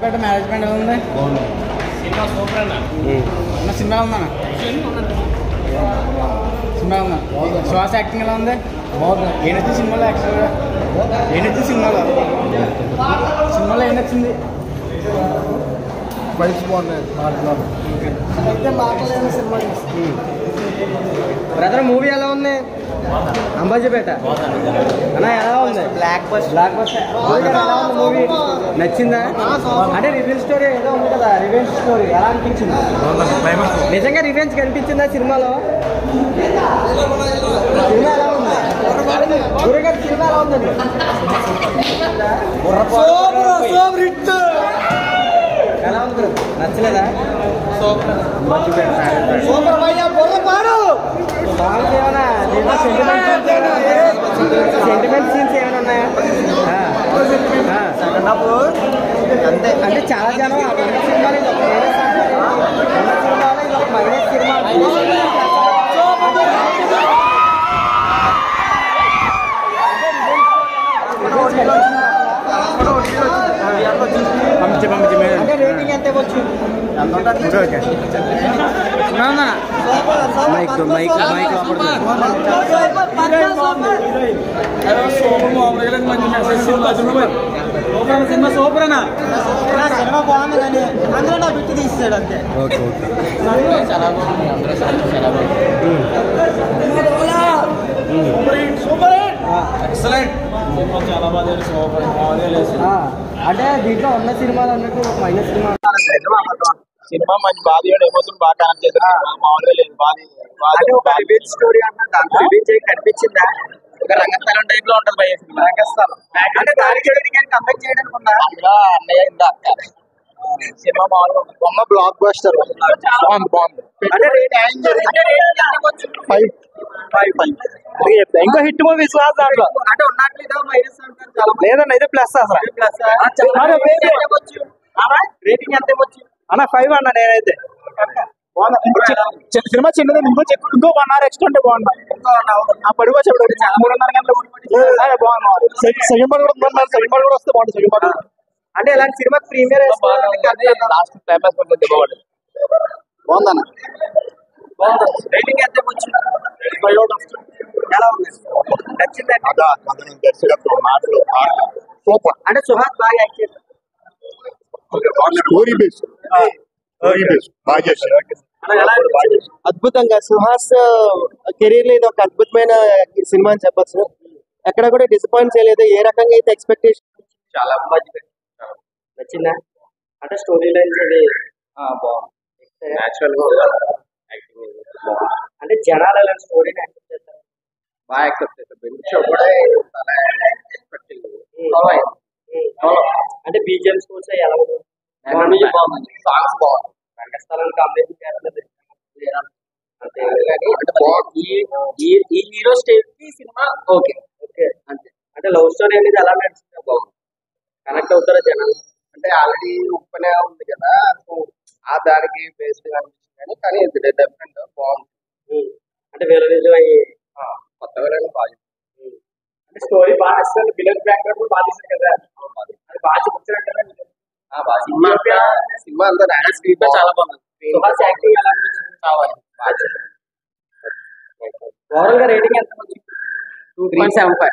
Management ఎలా ఉంది? Cinema super అన్న. సినిమా ఉందా? సినిమా ఉందా? శ్వాస యాక్టింగ్ ఎలా ఉంది? ఏం నచ్చింది సినిమాలో? యాక్చువల్గా ఏం నచ్చింది సినిమాలో? ఏం నచ్చింది? బైక్స్ బాగున్నాయి. అయితే మాట్లాడలేని సినిమా. బ్రదర్ మూవీ ఎలా ఉంది? అంబాజీపేట అన్న ఎలా ఉంది? బ్లాక్ బస్ ఎలా ఉంది మూవీ? నచ్చిందా? అంటే రివెంజ్ స్టోరీ ఏదో ఉంది కదా, రివెంజ్ స్టోరీ ఎలా అనిపించింది? నిజంగా రివెంజ్ కనిపించిందా సినిమాలో? సినిమా ఎలా ఉంది? గురుగారు సినిమా ఎలా ఉందండి? ఎలా ఉంది? నచ్చలేదా? సాంగ్స్ ఏమైనా సెంటిమెంట్ సీన్స్ ఏమైనా ఉన్నాయా? అంతే అంటే చాలా జనం సినిమాలు ఇది ఒక మైనస్ అంటారు. సినిమాలో ఇది ఒక మైనస్ సినిమా. అంటే రేటింగ్ ఎంత ఇవ్వచ్చు? సినిమా సూపర్ అన్న. సినిమా బాగుంది కానీ అందులో నా బిట్టి తీస్తాడు అంతే. చాలా బాగుంది. అందరూ చాలా బాగుంది. చాలా బాగా సూపర్. అంటే దీంట్లో ఉన్న సినిమాలు అన్నట్టు మైనస్ సినిమా. సినిమా మంచి బాధ ఎమోషన్ బాగా కనెక్ట్ చేస్తారు. మామూలుగా లేదు అంటే ఒక రివెంజ్ స్టోరీ అన్న దాంట్లో రివెంజ్ కనిపించిందా? ఒక రంగస్థలం టైప్ లో ఉంటది భయ. రంగస్థలం అంటే దానికి కంపేర్ చేయడానికి ఉందా? అన్నయ్య ఇంత అక్క సినిమా మామూలుగా బొమ్మ బ్లాక్ బస్టర్. బాగుంది. ఇంకో హిట్ మూవీ విశ్వాస్ దాంట్లో అంటే ఉన్నట్లు ఇదో మైనస్ అంటారు. లేదన్న ఇదే ప్లస్ అసలు. రేటింగ్ ఎంత ఇవ్వచ్చు అన్న? 5 అన్న. నేనైతే సినిమా చిన్నది. ఇంకో 1 hour ఎక్స్ట్రా ఉంటే బాగుంది. ఆ పడుకో చెప్పడు 3:30 గంటలు బాగుంది. సెకండ్ పార్ట్ కూడా బాగుంది. సెకండ్ పార్ట్ కూడా వస్తే బాగుంది. సెకండ్ పార్ట్ అంటే ఇలాంటి సినిమా ప్రీమియర్ లాస్ట్ క్లైమాక్స్ కొంచెం బాగుంది. బాగుందన్న. రేటింగ్ ఎంత ఇవ్వచ్చు? ఎలా ఉంది? నచ్చిందండి? సూపర్. అంటే సుహాస్ బాగా యాక్ట్ చేశారు. స్టోరీ బేస్ బాగా చేశారు. అద్భుతంగా సుహాస్ కెరీర్ లో ఇది ఒక అద్భుతమైన సినిమా అని చెప్పచ్చు. ఎక్కడ కూడా డిసప్పాయింట్ చేయలేదు. ఏ రకంగా అయితే ఎక్స్పెక్టేషన్ చాలా బాగుంది. నచ్చిందా? అంటే స్టోరీ లైన్స్ అది బాగుంది. నేచురల్ గా అంటే జనాలు అలాంటి స్టోరీని యాక్సెప్ట్ చేస్తారు. బాగా యాక్సెప్ట్ చేస్తారు. కూడా అంటే బీజిఎం స్కోర్స్ ఎలా ఉంది? బాగుంది. సాంగ్స్ బాగుంది. రంగస్థలానికి కాంబినేషన్ చేస్తున్నది ఈ హీరో స్టేజ్ కి సినిమా ఓకే ఓకే అంతే. అంటే లవ్ స్టోరీ అనేది ఎలా నడిచిందా? బాగుంది. కనెక్ట్ అవుతారా జనాలు? అంటే ఆల్రెడీ ఉప్పనే ఉంది కదా, ఆ దానికి బేస్డ్ అనిపించింది. కానీ డెఫినెట్ బాగుంది. అంటే వేరే నిజం అయ్యి కొత్తగా బాగా. అంటే స్టోరీ బాగా నచ్చింది. విలన్ బ్యాక్గ్రౌండ్ బాగా తీసారు కదా, అది బాగా చూపించినట్టు. సినిమా అంతా స్క్రీన్ చాలా బాగుంది. యాక్టింగ్ ఎలా అనిపించింది? ఓవరాల్ గా రేటింగ్ ఎంత? 2.75.